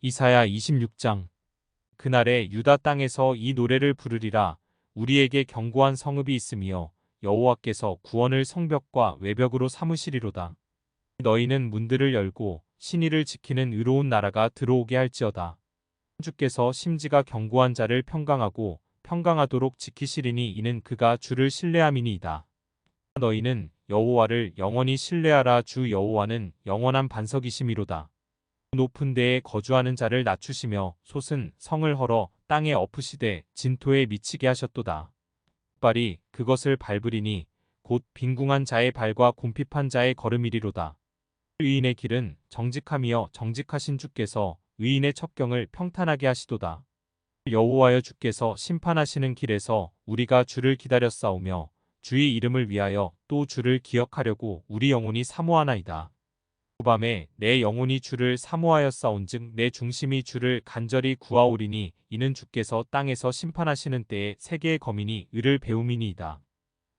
이사야 26장. 그날에 유다 땅에서 이 노래를 부르리라. 우리에게 견고한 성읍이 있으며 여호와께서 구원을 성벽과 외벽으로 삼으시리로다. 너희는 문들을 열고 신의를 지키는 의로운 나라가 들어오게 할지어다. 주께서 심지가 견고한 자를 평강하고 평강하도록 지키시리니 이는 그가 주를 신뢰함이니이다. 너희는 여호와를 영원히 신뢰하라. 주 여호와는 영원한 반석이심이로다. 높은 데에 거주하는 자를 낮추시며 솟은 성을 헐어 땅에 엎으시되 진토에 미치게 하셨도다. 발이 그것을 밟으리니 곧 빈궁한 자의 발과 궁핍한 자의 걸음이리로다. 의인의 길은 정직함이여 정직하신 주께서 의인의 첩경을 평탄하게 하시도다. 여호와여 주께서 심판하시는 길에서 우리가 주를 기다렸사오며 주의 이름을 위하여 또 주를 기억하려고 우리 영혼이 사모하나이다. 후밤에 내 영혼이 주를 사모하였사온즉 내 중심이 주를 간절히 구하오리니 이는 주께서 땅에서 심판하시는 때에 세계의 거민이 의를 배움이니이다.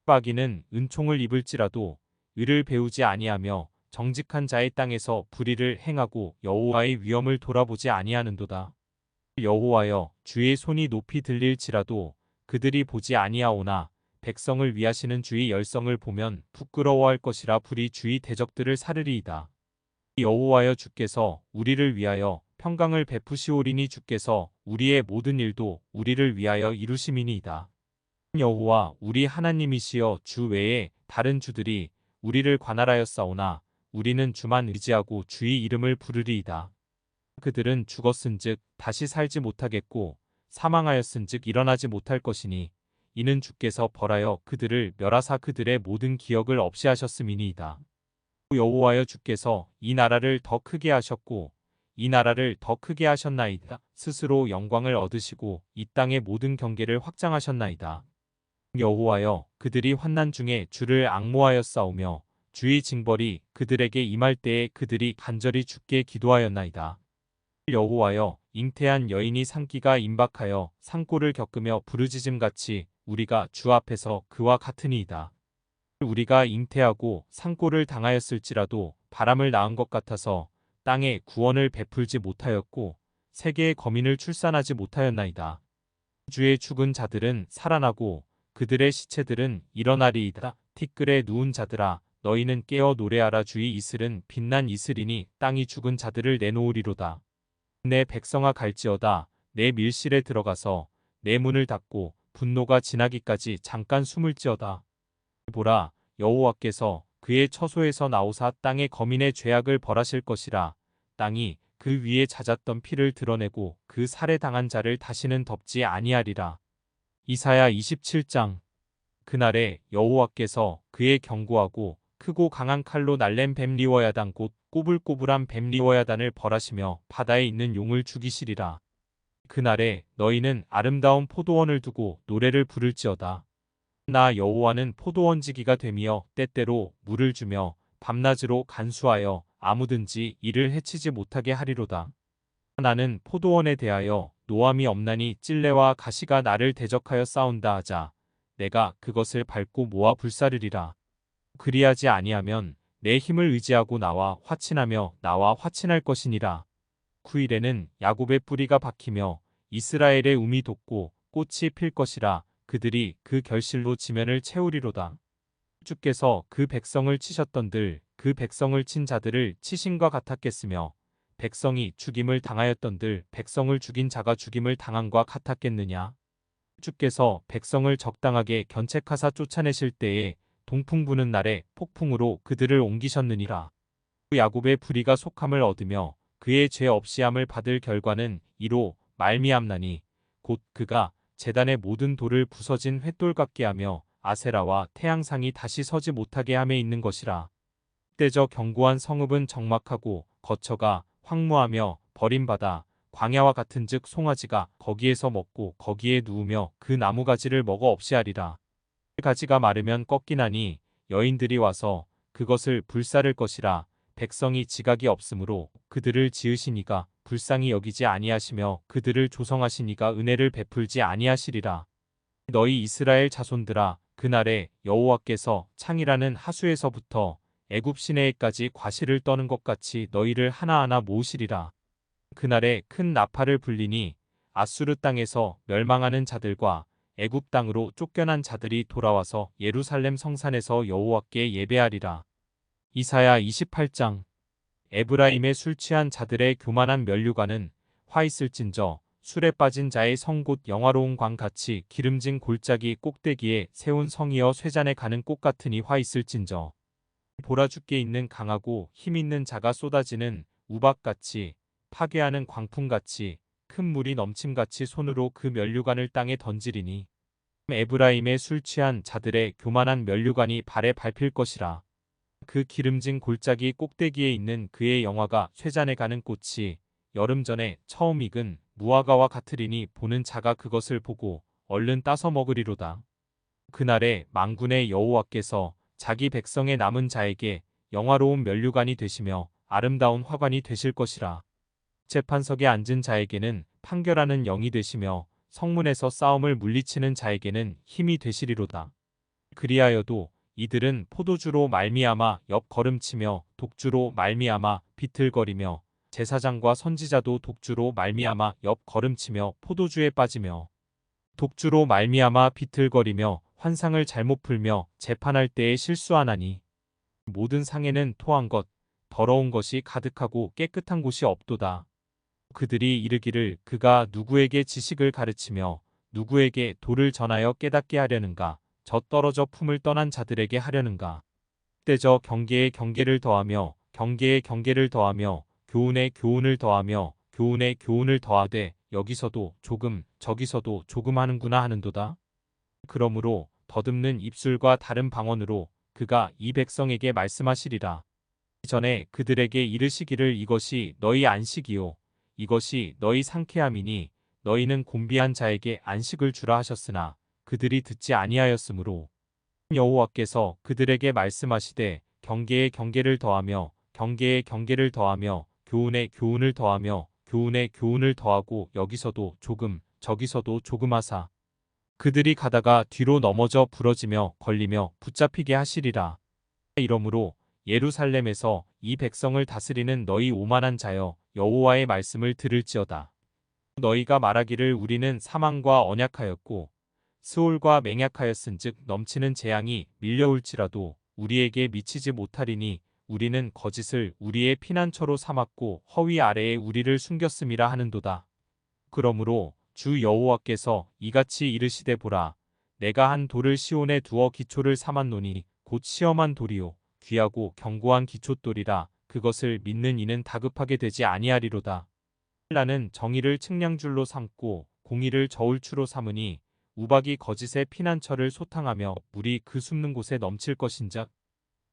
빠기는 은총을 입을지라도 의를 배우지 아니하며 정직한 자의 땅에서 불의를 행하고 여호와의 위엄을 돌아보지 아니하는도다. 여호와여 주의 손이 높이 들릴지라도 그들이 보지 아니하오나 백성을 위하시는 주의 열성을 보면 부끄러워할 것이라. 불이 주의 대적들을 사르리이다. 여호와여 주께서 우리를 위하여 평강을 베푸시오리니 주께서 우리의 모든 일도 우리를 위하여 이루심이니이다. 여호와 우리 하나님이시여 주 외에 다른 주들이 우리를 관할하였사오나 우리는 주만 의지하고 주의 이름을 부르리이다. 그들은 죽었은즉 다시 살지 못하겠고 사망하였은즉 일어나지 못할 것이니 이는 주께서 벌하여 그들을 멸하사 그들의 모든 기억을 없이 하셨음이니이다. 여호와여 주께서 이 나라를 더 크게 하셨고 이 나라를 더 크게 하셨나이다. 스스로 영광을 얻으시고 이 땅의 모든 경계를 확장하셨나이다. 여호와여 그들이 환난 중에 주를 앙모하였사오며 주의 징벌이 그들에게 임할 때에 그들이 간절히 주께 기도하였나이다. 여호와여 잉태한 여인이 산기가 임박하여 산골을 겪으며 부르짖음같이 우리가 주 앞에서 그와 같으니이다. 우리가 잉태하고 산골을 당하였을지라도 바람을 낳은 것 같아서 땅에 구원을 베풀지 못하였고 세계의 거민을 출산하지 못하였나이다. 주의 죽은 자들은 살아나고 그들의 시체들은 일어나리이다. 티끌에 누운 자들아 너희는 깨어 노래하라. 주의 이슬은 빛난 이슬이니 땅이 죽은 자들을 내놓으리로다. 내 백성아 갈지어다. 내 밀실에 들어가서 내 문을 닫고 분노가 지나기까지 잠깐 숨을지어다. 보라 여호와께서 그의 처소에서 나오사 땅의 거민의 죄악을 벌하실 것이라. 땅이 그 위에 잦았던 피를 드러내고 그 살해당한 자를 다시는 덮지 아니하리라. 이사야 27장. 그날에 여호와께서 그의 견고하고 크고 강한 칼로 날랜 뱀 리워야단 곧 꼬불꼬불한 뱀 리워야단을 벌하시며 바다에 있는 용을 죽이시리라. 그날에 너희는 아름다운 포도원을 두고 노래를 부를지어다. 나 여호와는 포도원지기가 되며 때때로 물을 주며 밤낮으로 간수하여 아무든지 이를 해치지 못하게 하리로다. 나는 포도원에 대하여 노함이 없나니 찔레와 가시가 나를 대적하여 싸운다 하자 내가 그것을 밟고 모아 불사르리라. 그리하지 아니하면 내 힘을 의지하고 나와 화친할 것이니라. 후일에는 야곱의 뿌리가 박히며 이스라엘의 움이 돋고 꽃이 필 것이라. 그들이 그 결실로 지면을 채우리로다. 주께서 그 백성을 치셨던들 그 백성을 친 자들을 치신과 같았겠으며 백성이 죽임을 당하였던들 백성을 죽인 자가 죽임을 당한과 같았겠느냐. 주께서 백성을 적당하게 견책하사 쫓아내실 때에 동풍 부는 날에 폭풍으로 그들을 옮기셨느니라. 야곱의 불의가 속함을 얻으며 그의 죄 없이함을 받을 결과는 이로 말미암나니 곧 그가 제단의 모든 돌을 부서진 횃돌 같게 하며 아세라와 태양상이 다시 서지 못하게 함에 있는 것이라. 때저 견고한 성읍은 적막하고 거처가 황무하며 버림받아 광야와 같은즉 송아지가 거기에서 먹고 거기에 누우며 그 나무가지를 먹어 없이 하리라. 가지가 마르면 꺾이나니 여인들이 와서 그것을 불사를 것이라. 백성이 지각이 없으므로 그들을 지으시니가 불쌍히 여기지 아니하시며 그들을 조성하시니가 은혜를 베풀지 아니하시리라. 너희 이스라엘 자손들아 그날에 여호와께서 창이라는 하수에서부터 애굽 시내에까지 과실을 떠는 것 같이 너희를 하나하나 모으시리라. 그날에 큰 나팔을 불리니 아수르 땅에서 멸망하는 자들과 애굽 땅으로 쫓겨난 자들이 돌아와서 예루살렘 성산에서 여호와께 예배하리라. 이사야 28장. 에브라임에 술 취한 자들의 교만한 면류관은 화 있을진저 술에 빠진 자의 성 곧 영화로운 광같이 기름진 골짜기 꼭대기에 세운 성이여 쇠잔에 가는 꽃 같으니 화 있을진저 보라 죽게 있는 강하고 힘 있는 자가 쏟아지는 우박같이 파괴하는 광풍같이 큰 물이 넘침같이 손으로 그 면류관을 땅에 던지리니 에브라임에 술 취한 자들의 교만한 면류관이 발에 밟힐 것이라. 그 기름진 골짜기 꼭대기에 있는 그의 영화가 쇠잔에 가는 꽃이 여름 전에 처음 익은 무화과와 같으리니 보는 자가 그것을 보고 얼른 따서 먹으리로다. 그날에 만군의 여호와께서 자기 백성의 남은 자에게 영화로운 면류관이 되시며 아름다운 화관이 되실 것이라. 재판석에 앉은 자에게는 판결하는 영이 되시며 성문에서 싸움을 물리치는 자에게는 힘이 되시리로다. 그리하여도 이들은 포도주로 말미암아 옆걸음치며 독주로 말미암아 비틀거리며 제사장과 선지자도 독주로 말미암아 옆걸음치며 포도주에 빠지며 독주로 말미암아 비틀거리며 환상을 잘못 풀며 재판할 때에 실수하나니 모든 상에는 토한 것 더러운 것이 가득하고 깨끗한 곳이 없도다. 그들이 이르기를 그가 누구에게 지식을 가르치며 누구에게 도를 전하여 깨닫게 하려는가 저 떨어져 품을 떠난 자들에게 하려는가. 때저 경계에 경계를 더하며 경계에 경계를 더하며 교훈에 교훈을 더하며 교훈에 교훈을 더하되 여기서도 조금 저기서도 조금 하는구나 하는도다. 그러므로 더듬는 입술과 다른 방언으로 그가 이 백성에게 말씀하시리라. 전에 그들에게 이르시기를 이것이 너희 안식이요 이것이 너희 상쾌함이니 너희는 곤비한 자에게 안식을 주라 하셨으나 그들이 듣지 아니하였으므로 여호와께서 그들에게 말씀하시되 경계에 경계를 더하며 경계에 경계를 더하며 교훈에 교훈을 더하며 교훈에 교훈을 더하고 여기서도 조금 저기서도 조금 하사 그들이 가다가 뒤로 넘어져 부러지며 걸리며 붙잡히게 하시리라. 이러므로 예루살렘에서 이 백성을 다스리는 너희 오만한 자여 여호와의 말씀을 들을지어다. 너희가 말하기를 우리는 사망과 언약하였고 스올과 맹약하였은즉 넘치는 재앙이 밀려올지라도 우리에게 미치지 못하리니 우리는 거짓을 우리의 피난처로 삼았고 허위 아래에 우리를 숨겼음이라 하는도다. 그러므로 주 여호와께서 이같이 이르시되 보라 내가 한 돌을 시온에 두어 기초를 삼았노니 곧 시험한 돌이요 귀하고 견고한 기초돌이라 그것을 믿는 이는 다급하게 되지 아니하리로다. 나는 정의를 측량줄로 삼고 공의를 저울추로 삼으니 우박이 거짓의 피난처를 소탕하며 물이 그 숨는 곳에 넘칠 것인즉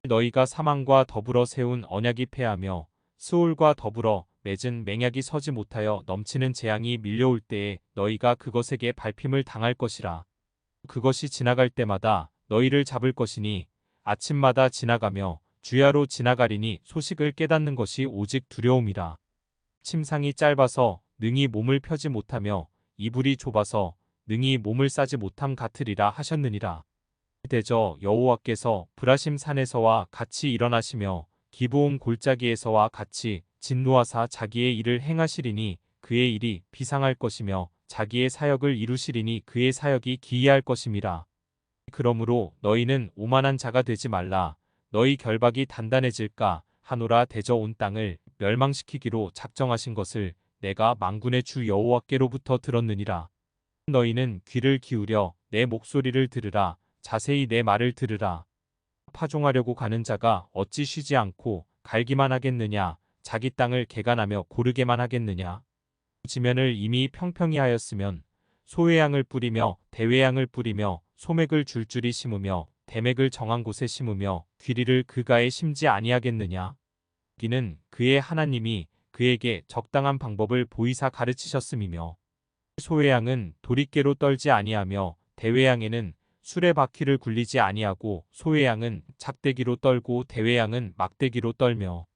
너희가 사망과 더불어 세운 언약이 패하며 스올과 더불어 맺은 맹약이 서지 못하여 넘치는 재앙이 밀려올 때에 너희가 그것에게 밟힘을 당할 것이라. 그것이 지나갈 때마다 너희를 잡을 것이니 아침마다 지나가며 주야로 지나가리니 소식을 깨닫는 것이 오직 두려움이라. 침상이 짧아서 능히 몸을 펴지 못하며 이불이 좁아서 능히 몸을 싸지 못함 같으리라 하셨느니라. 대저 여호와께서 브라심 산에서와 같이 일어나시며 기브온 골짜기에서와 같이 진노하사 자기의 일을 행하시리니 그의 일이 비상할 것이며 자기의 사역을 이루시리니 그의 사역이 기이할 것임이라. 그러므로 너희는 오만한 자가 되지 말라. 너희 결박이 단단해질까 하노라. 대저 온 땅을 멸망시키기로 작정하신 것을 내가 만군의 주 여호와께로부터 들었느니라. 너희는 귀를 기울여 내 목소리를 들으라. 자세히 내 말을 들으라. 파종하려고 가는 자가 어찌 쉬지 않고 갈기만 하겠느냐. 자기 땅을 개간하며 고르게만 하겠느냐. 지면을 이미 평평히 하였으면 소외양을 뿌리며 대외양을 뿌리며 소맥을 줄줄이 심으며 대맥을 정한 곳에 심으며 귀리를 그가에 심지 아니하겠느냐. 이는 그의 하나님이 그에게 적당한 방법을 보이사 가르치셨음이며 소외양은 도리깨로 떨지 아니하며 대외양에는 수레바퀴를 굴리지 아니하고 소외양은 작대기로 떨고 대외양은 막대기로 떨며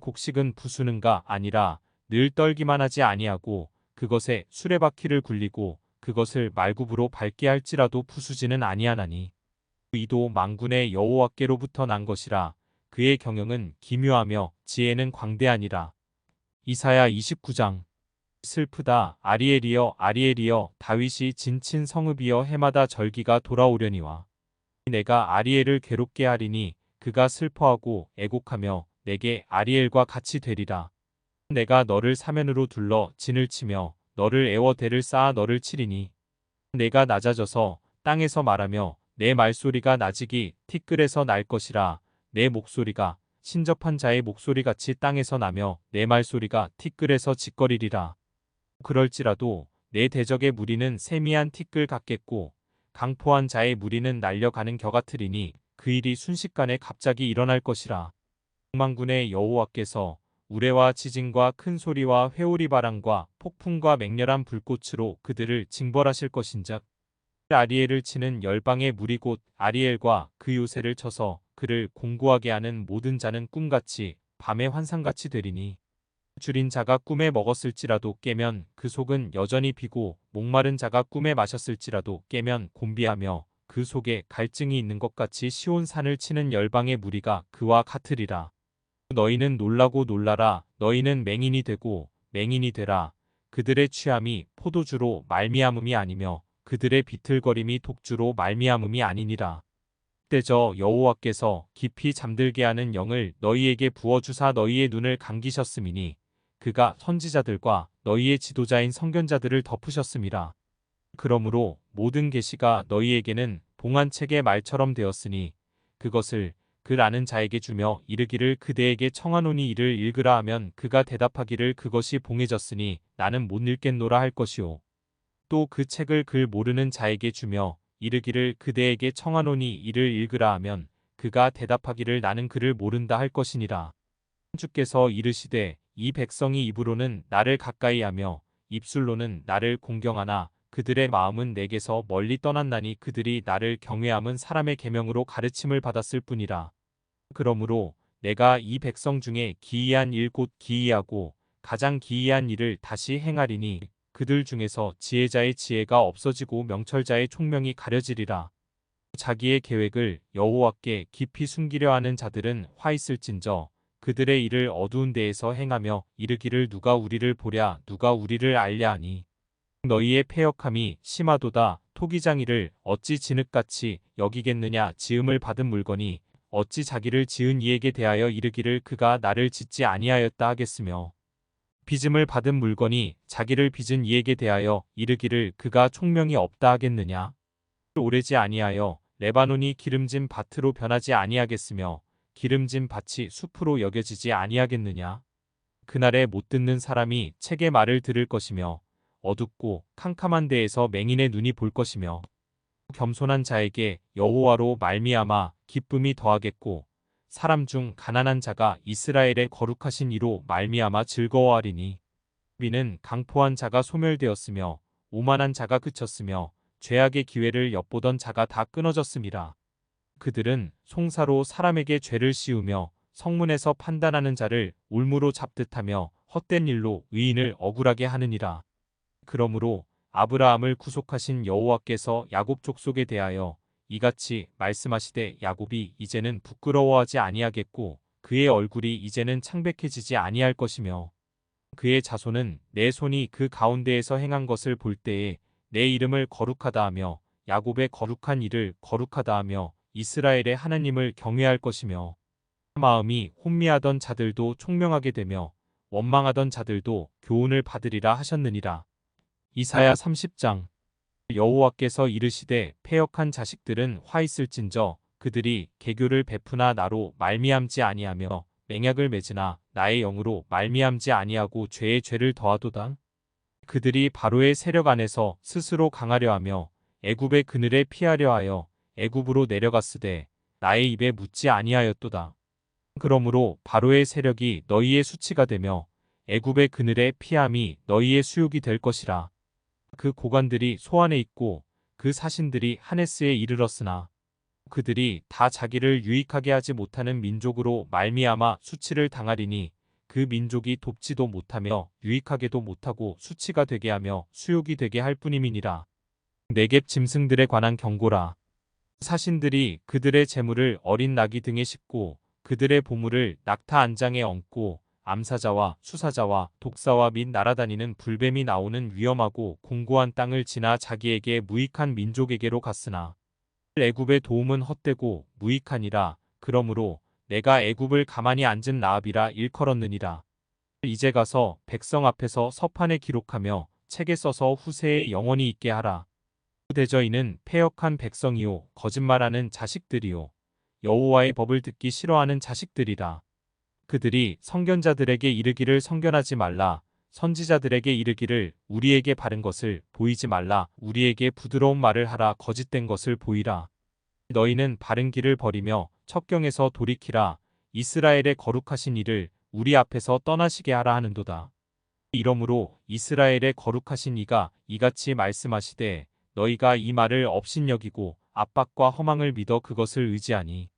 곡식은 부수는가 아니라 늘 떨기만 하지 아니하고 그것에 수레바퀴를 굴리고 그것을 말굽으로 밟게 할지라도 부수지는 아니하나니 이도 만군의 여호와께로부터 난 것이라. 그의 경영은 기묘하며 지혜는 광대하니라. 이사야 29장. 슬프다 아리엘이여 아리엘이여 다윗이 진친 성읍이여 해마다 절기가 돌아오려니와 내가 아리엘을 괴롭게 하리니 그가 슬퍼하고 애곡하며 내게 아리엘과 같이 되리라. 내가 너를 사면으로 둘러 진을 치며 너를 애워 대를 쌓아 너를 치리니 내가 낮아져서 땅에서 말하며 내 말소리가 낮이기 티끌에서 날 것이라. 내 목소리가 신접한 자의 목소리같이 땅에서 나며 내 말소리가 티끌에서 짓거리리라. 그럴지라도 내 대적의 무리는 세미한 티끌 같겠고 강포한 자의 무리는 날려가는 겨 같으리니 그 일이 순식간에 갑자기 일어날 것이라. 만군의 여호와께서 우레와 지진과 큰 소리와 회오리 바람과 폭풍과 맹렬한 불꽃으로 그들을 징벌하실 것인즉 아리엘을 치는 열방의 무리 곧 아리엘과 그 요새를 쳐서 그를 공고하게 하는 모든 자는 꿈같이 밤의 환상같이 되리니 줄인 자가 꿈에 먹었을지라도 깨면 그 속은 여전히 비고 목마른 자가 꿈에 마셨을지라도 깨면 곤비하며 그 속에 갈증이 있는 것 같이 시온 산을 치는 열방의 무리가 그와 같으리라. 너희는 놀라고 놀라라. 너희는 맹인이 되고 맹인이 되라. 그들의 취함이 포도주로 말미암음이 아니며 그들의 비틀거림이 독주로 말미암음이 아니니라. 그때저 여호와께서 깊이 잠들게 하는 영을 너희에게 부어주사 너희의 눈을 감기셨음이니 그가 선지자들과 너희의 지도자인 선견자들을 덮으셨음이라. 그러므로 모든 계시가 너희에게는 봉안책의 말처럼 되었으니 그것을 글 아는 자에게 주며 이르기를 그대에게 청하노니 이를 읽으라 하면 그가 대답하기를 그것이 봉해졌으니 나는 못 읽겠노라 할 것이요. 또 그 책을 글 모르는 자에게 주며 이르기를 그대에게 청하노니 이를 읽으라 하면 그가 대답하기를 나는 그를 모른다 할 것이니라. 주께서 이르시되 이 백성이 입으로는 나를 가까이하며 입술로는 나를 공경하나 그들의 마음은 내게서 멀리 떠났나니 그들이 나를 경외함은 사람의 계명으로 가르침을 받았을 뿐이라. 그러므로 내가 이 백성 중에 기이한 일 곧 기이하고 가장 기이한 일을 다시 행하리니 그들 중에서 지혜자의 지혜가 없어지고 명철자의 총명이 가려지리라. 자기의 계획을 여호와께 깊이 숨기려 하는 자들은 화 있을진저 그들의 일을 어두운 데에서 행하며 이르기를 누가 우리를 보랴 누가 우리를 알랴 하니 너희의 패역함이 심하도다. 토기장이를 어찌 진흙같이 여기겠느냐. 지음을 받은 물건이 어찌 자기를 지은 이에게 대하여 이르기를 그가 나를 짓지 아니하였다 하겠으며 빚음을 받은 물건이 자기를 빚은 이에게 대하여 이르기를 그가 총명이 없다 하겠느냐. 오래지 아니하여 레바논이 기름진 밭으로 변하지 아니하겠으며 기름진 밭이 숲으로 여겨지지 아니하겠느냐. 그날에 못 듣는 사람이 책의 말을 들을 것이며 어둡고 캄캄한 데에서 맹인의 눈이 볼 것이며 겸손한 자에게 여호와로 말미암아 기쁨이 더하겠고 사람 중 가난한 자가 이스라엘의 거룩하신 이로 말미암아 즐거워하리니 비는 강포한 자가 소멸되었으며 오만한 자가 그쳤으며 죄악의 기회를 엿보던 자가 다 끊어졌음이라. 그들은 송사로 사람에게 죄를 씌우며 성문에서 판단하는 자를 울무로 잡듯하며 헛된 일로 의인을 억울하게 하느니라. 그러므로 아브라함을 구속하신 여호와께서 야곱 족속에 대하여 이같이 말씀하시되 야곱이 이제는 부끄러워하지 아니하겠고 그의 얼굴이 이제는 창백해지지 아니할 것이며 그의 자손은 내 손이 그 가운데에서 행한 것을 볼 때에 내 이름을 거룩하다 하며 야곱의 거룩한 일을 거룩하다 하며 이스라엘의 하나님을 경외할 것이며 마음이 혼미하던 자들도 총명하게 되며 원망하던 자들도 교훈을 받으리라 하셨느니라. 이사야 30장. 여호와께서 이르시되 패역한 자식들은 화 있을진저 그들이 개교를 베푸나 나로 말미암지 아니하며 맹약을 맺으나 나의 영으로 말미암지 아니하고 죄의 죄를 더하도다. 그들이 바로의 세력 안에서 스스로 강하려 하며 애굽의 그늘에 피하려 하여 애굽으로 내려갔으되 나의 입에 묻지 아니하였도다. 그러므로 바로의 세력이 너희의 수치가 되며 애굽의 그늘에 피함이 너희의 수욕이 될 것이라. 그 고관들이 소안에 있고 그 사신들이 하네스에 이르렀으나 그들이 다 자기를 유익하게 하지 못하는 민족으로 말미암아 수치를 당하리니 그 민족이 돕지도 못하며 유익하게도 못하고 수치가 되게 하며 수욕이 되게 할 뿐임이니라. 네겝 짐승들에 관한 경고라. 사신들이 그들의 재물을 어린 나귀 등에 싣고 그들의 보물을 낙타 안장에 얹고 암사자와 수사자와 독사와 및 날아다니는 불뱀이 나오는 위험하고 공고한 땅을 지나 자기에게 무익한 민족에게로 갔으나 애굽의 도움은 헛되고 무익하니라. 그러므로 내가 애굽을 가만히 앉은 나압이라 일컬었느니라. 이제 가서 백성 앞에서 서판에 기록하며 책에 써서 후세에 영원히 있게 하라. 대저희는 패역한 백성이요 거짓말하는 자식들이요 여호와의 법을 듣기 싫어하는 자식들이라. 그들이 선견자들에게 이르기를 선견하지 말라. 선지자들에게 이르기를 우리에게 바른 것을 보이지 말라. 우리에게 부드러운 말을 하라. 거짓된 것을 보이라. 너희는 바른 길을 버리며 첩경에서 돌이키라. 이스라엘의 거룩하신 이를 우리 앞에서 떠나시게 하라 하는도다. 이러므로 이스라엘의 거룩하신 이가 이같이 말씀하시되 너희가 이 말을 업신여기고 압박과 허망을 믿어 그것을 의지하니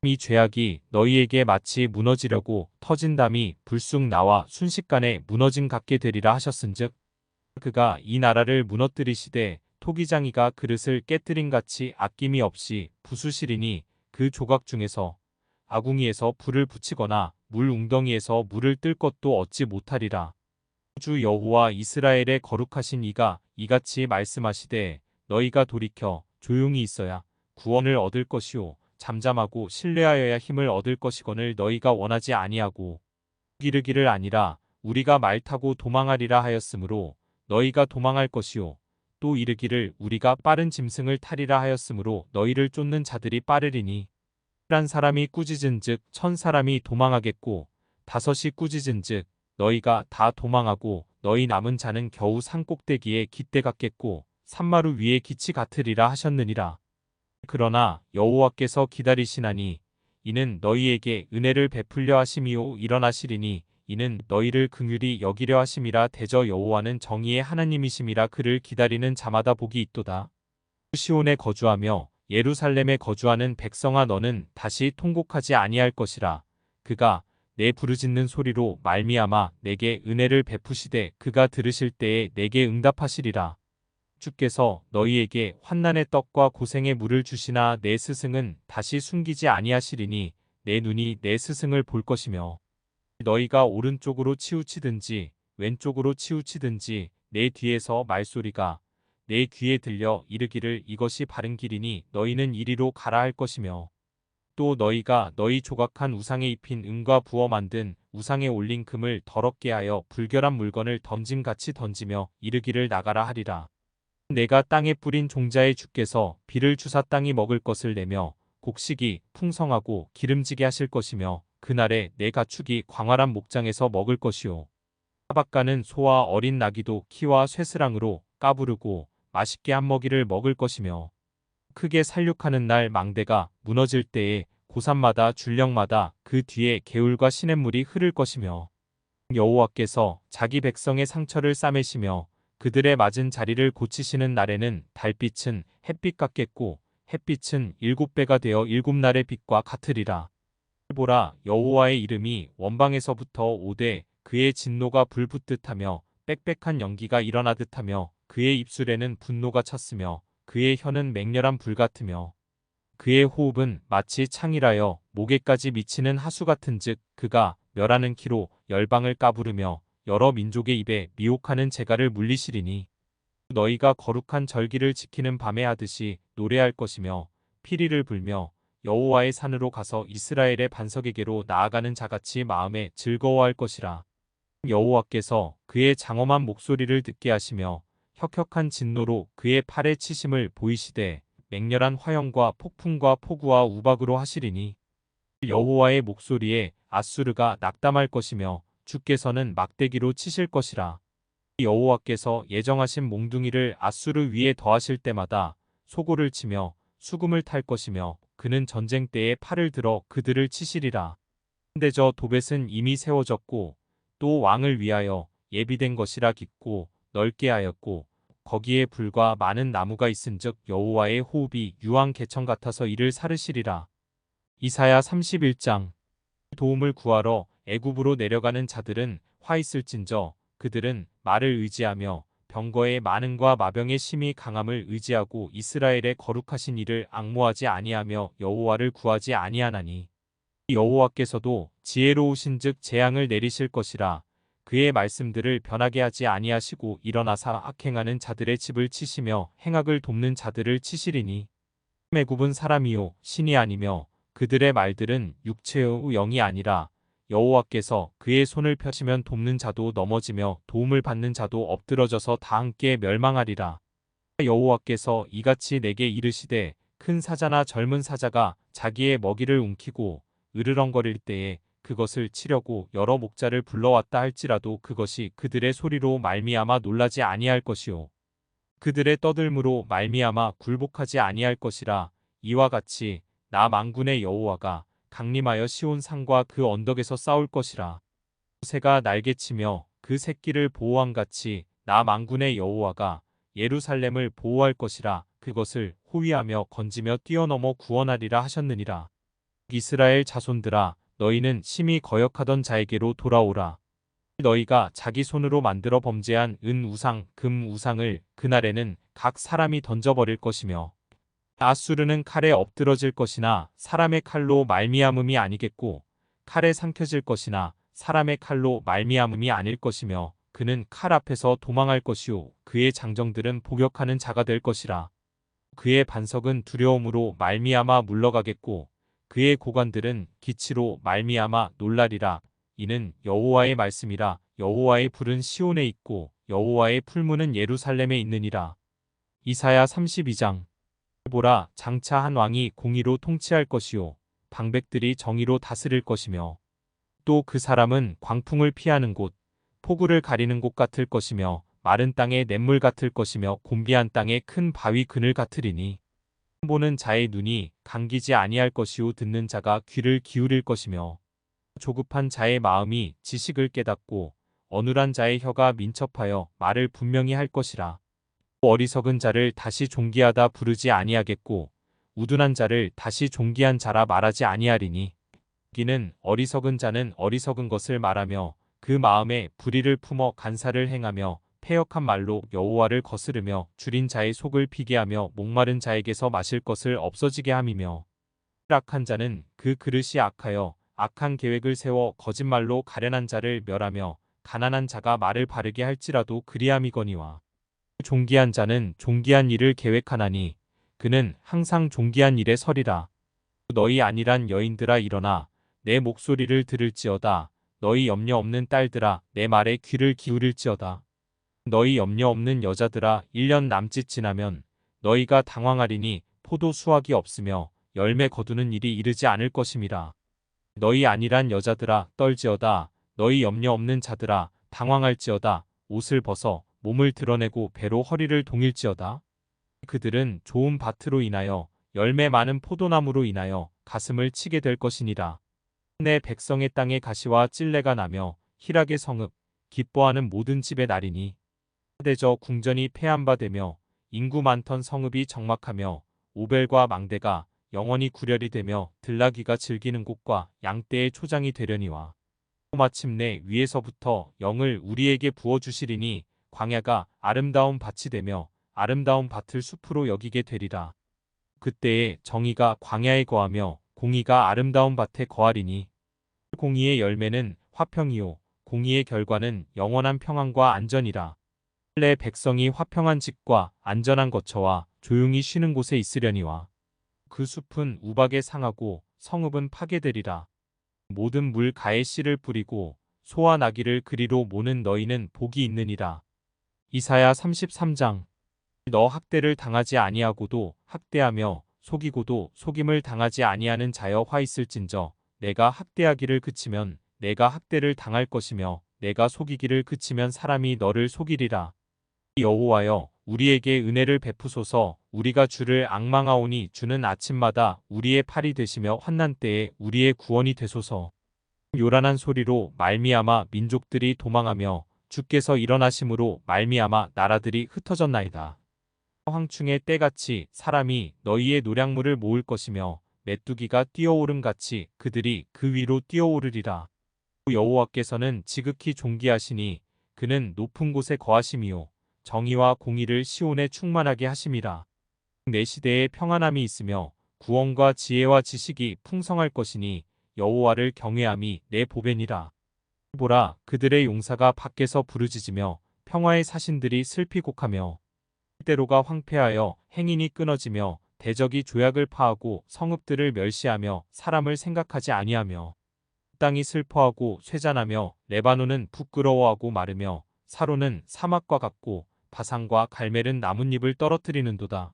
이 죄악이 너희에게 마치 무너지려고 터진 담이 불쑥 나와 순식간에 무너짐 같게 되리라 하셨은즉 그가 이 나라를 무너뜨리시되 토기장이가 그릇을 깨뜨린 같이 아낌이 없이 부수시리니 그 조각 중에서 아궁이에서 불을 붙이거나 물 웅덩이에서 물을 뜰 것도 얻지 못하리라. 주 여호와 이스라엘의 거룩하신 이가 이같이 말씀하시되 너희가 돌이켜 조용히 있어야 구원을 얻을 것이요 잠잠하고 신뢰하여야 힘을 얻을 것이거늘 너희가 원하지 아니하고 이르기를 아니라 우리가 말 타고 도망하리라 하였으므로 너희가 도망할 것이요 또 이르기를 우리가 빠른 짐승을 타리라 하였으므로 너희를 쫓는 자들이 빠르리니 한 사람이 꾸짖은즉 1000사람이 도망하겠고 5이 꾸짖은즉 너희가 다 도망하고 너희 남은 자는 겨우 산꼭대기에 깃대 같겠고 산마루 위에 기치 같으리라 하셨느니라. 그러나 여호와께서 기다리시나니 이는 너희에게 은혜를 베풀려 하심이요 일어나시리니 이는 너희를 긍휼히 여기려 하심이라. 대저 여호와는 정의의 하나님이심이라. 그를 기다리는 자마다 복이 있도다. 시온에 거주하며 예루살렘에 거주하는 백성아 너는 다시 통곡하지 아니할 것이라. 그가 내 부르짖는 소리로 말미암아 내게 은혜를 베푸시되 그가 들으실 때에 내게 응답하시리라. 주께서 너희에게 환난의 떡과 고생의 물을 주시나 내 스승은 다시 숨기지 아니하시리니 내 눈이 내 스승을 볼 것이며 너희가 오른쪽으로 치우치든지 왼쪽으로 치우치든지 내 뒤에서 말소리가 내 귀에 들려 이르기를 이것이 바른 길이니 너희는 이리로 가라 할 것이며 또 너희가 너희 조각한 우상에 입힌 은과 부어 만든 우상에 올린 금을 더럽게 하여 불결한 물건을 던짐같이 던지며 이르기를 나가라 하리라. 내가 땅에 뿌린 종자의 주께서 비를 주사 땅이 먹을 것을 내며 곡식이 풍성하고 기름지게 하실 것이며 그날에 내 가축이 광활한 목장에서 먹을 것이요 하박가는 소와 어린 나귀도 키와 쇠스랑으로 까부르고 맛있게 한 먹이를 먹을 것이며 크게 살육하는 날 망대가 무너질 때에 고산마다 줄령마다 그 뒤에 개울과 시냇물이 흐를 것이며 여호와께서 자기 백성의 상처를 싸매시며 그들의 맞은 자리를 고치시는 날에는 달빛은 햇빛 같겠고 햇빛은 7배가 되어 7날의 빛과 같으리라. 보라 여호와의 이름이 원방에서부터 오되 그의 진노가 불 붙듯하며 빽빽한 연기가 일어나듯하며 그의 입술에는 분노가 찼으며 그의 혀는 맹렬한 불 같으며 그의 호흡은 마치 창이라여 목에까지 미치는 하수 같은즉 그가 멸하는 키로 열방을 까부르며 여러 민족의 입에 미혹하는 재갈을 물리시리니 너희가 거룩한 절기를 지키는 밤에 하듯이 노래할 것이며 피리를 불며 여호와의 산으로 가서 이스라엘의 반석에게로 나아가는 자같이 마음에 즐거워할 것이라. 여호와께서 그의 장엄한 목소리를 듣게 하시며 혁혁한 진노로 그의 팔에 치심을 보이시되 맹렬한 화형과 폭풍과 폭우와 우박으로 하시리니 여호와의 목소리에 아수르가 낙담할 것이며 주께서는 막대기로 치실 것이라. 여호와께서 예정하신 몽둥이를 아수르 위에 더하실 때마다 소고를 치며 수금을 탈 것이며 그는 전쟁 때에 팔을 들어 그들을 치시리라. 근데 저 도벳은 이미 세워졌고 또 왕을 위하여 예비된 것이라 깊고 넓게 하였고 거기에 불과 많은 나무가 있은즉 여호와의 호흡이 유황 개천 같아서 이를 사르시리라. 이사야 31장. 도움을 구하러 애굽으로 내려가는 자들은 화 있을진저 그들은 말을 의지하며 병거의 많음과 마병의 심히 강함을 의지하고 이스라엘의 거룩하신 이를 앙모하지 아니하며 여호와를 구하지 아니하나니 여호와께서도 지혜로우신즉 재앙을 내리실 것이라. 그의 말씀들을 변하게 하지 아니하시고 일어나사 악행하는 자들의 집을 치시며 행악을 돕는 자들을 치시리니 애굽은 사람이요 신이 아니며 그들의 말들은 육체의 영이 아니라 여호와께서 그의 손을 펴시면 돕는 자도 넘어지며 도움을 받는 자도 엎드러져서 다 함께 멸망하리라. 여호와께서 이같이 내게 이르시되 큰 사자나 젊은 사자가 자기의 먹이를 움키고 으르렁거릴 때에 그것을 치려고 여러 목자를 불러왔다 할지라도 그것이 그들의 소리로 말미암아 놀라지 아니할 것이요 그들의 떠들므로 말미암아 굴복하지 아니할 것이라. 이와 같이 나 만군의 여호와가 강림하여 시온 산과 그 언덕에서 싸울 것이라. 새가 날개치며 그 새끼를 보호함 같이 나 만군의 여호와가 예루살렘을 보호할 것이라. 그것을 호위하며 건지며 뛰어넘어 구원하리라 하셨느니라. 이스라엘 자손들아 너희는 심히 거역하던 자에게로 돌아오라. 너희가 자기 손으로 만들어 범죄한 은 우상, 금 우상을 그날에는 각 사람이 던져버릴 것이며 아수르는 칼에 엎드러질 것이나 사람의 칼로 말미암음이 아니겠고 칼에 삼켜질 것이나 사람의 칼로 말미암음이 아닐 것이며 그는 칼 앞에서 도망할 것이요 그의 장정들은 복역하는 자가 될 것이라. 그의 반석은 두려움으로 말미암아 물러가겠고 그의 고관들은 기치로 말미암아 놀라리라. 이는 여호와의 말씀이라. 여호와의 불은 시온에 있고 여호와의 풀무는 예루살렘에 있느니라. 이사야 32장. 보라 장차 한 왕이 공의로 통치할 것이요 방백들이 정의로 다스릴 것이며 또 그 사람은 광풍을 피하는 곳 폭우를 가리는 곳 같을 것이며 마른 땅의 냇물 같을 것이며 곤비한 땅의 큰 바위 그늘 같으리니 보는 자의 눈이 감기지 아니할 것이요 듣는 자가 귀를 기울일 것이며 조급한 자의 마음이 지식을 깨닫고 어눌한 자의 혀가 민첩하여 말을 분명히 할 것이라. 어리석은 자를 다시 존귀하다 부르지 아니하겠고 우둔한 자를 다시 존귀한 자라 말하지 아니하리니 기는 어리석은 자는 어리석은 것을 말하며 그 마음에 불의를 품어 간사를 행하며 패역한 말로 여호와를 거스르며 줄인 자의 속을 비게 하며 목마른 자에게서 마실 것을 없어지게 함이며 악한 자는 그 그릇이 악하여 악한 계획을 세워 거짓말로 가련한 자를 멸하며 가난한 자가 말을 바르게 할지라도 그리함이거니와 존귀한 자는 존귀한 일을 계획하나니 그는 항상 존귀한 일에 서리라. 너희 안일한 여인들아 일어나 내 목소리를 들을지어다. 너희 염려 없는 딸들아 내 말에 귀를 기울일지어다. 너희 염려 없는 여자들아 1년 남짓 지나면 너희가 당황하리니 포도 수확이 없으며 열매 거두는 일이 이르지 않을 것임이라. 너희 안일한 여자들아 떨지어다. 너희 염려 없는 자들아 당황할지어다. 옷을 벗어 몸을 드러내고 배로 허리를 동일지어다. 그들은 좋은 밭으로 인하여 열매 많은 포도나무로 인하여 가슴을 치게 될 것이니라. 내 백성의 땅에 가시와 찔레가 나며 희락의 성읍 기뻐하는 모든 집의 날이니 대저 궁전이 폐한바되며 인구 많던 성읍이 적막하며 오벨과 망대가 영원히 구렬이 되며 들나귀가 즐기는 곳과 양떼의 초장이 되려니와 마침내 위에서부터 영을 우리에게 부어주시리니 광야가 아름다운 밭이 되며 아름다운 밭을 숲으로 여기게 되리라. 그때에 정의가 광야에 거하며 공의가 아름다운 밭에 거하리니 공의의 열매는 화평이요 공의의 결과는 영원한 평안과 안전이라. 내 백성이 화평한 집과 안전한 거처와 조용히 쉬는 곳에 있으려니와 그 숲은 우박에 상하고 성읍은 파괴되리라. 모든 물 가에 씨를 뿌리고 소와 나귀를 그리로 모는 너희는 복이 있느니라. 이사야 33장. 너 학대를 당하지 아니하고도 학대하며 속이고도 속임을 당하지 아니하는 자여 화 있을진저 내가 학대하기를 그치면 내가 학대를 당할 것이며 내가 속이기를 그치면 사람이 너를 속이리라. 여호와여 우리에게 은혜를 베푸소서. 우리가 주를 앙망하오니 주는 아침마다 우리의 팔이 되시며 환난 때에 우리의 구원이 되소서. 요란한 소리로 말미암아 민족들이 도망하며 주께서 일어나심으로 말미암아 나라들이 흩어졌나이다. 황충의 때같이 사람이 너희의 노량물을 모을 것이며 메뚜기가 뛰어오름같이 그들이 그 위로 뛰어오르리라. 여호와께서는 지극히 존귀하시니 그는 높은 곳에 거하심이요 정의와 공의를 시온에 충만하게 하심이라. 내 시대에 평안함이 있으며 구원과 지혜와 지식이 풍성할 것이니 여호와를 경외함이 내 보배니라. 보라, 그들의 용사가 밖에서 부르짖으며 평화의 사신들이 슬피 곡하며 때로가 황폐하여 행인이 끊어지며 대적이 조약을 파하고 성읍들을 멸시하며 사람을 생각하지 아니하며 땅이 슬퍼하고 쇠잔하며 레바논은 부끄러워하고 마르며 사로는 사막과 같고 바산과 갈멜은 나뭇잎을 떨어뜨리는도다.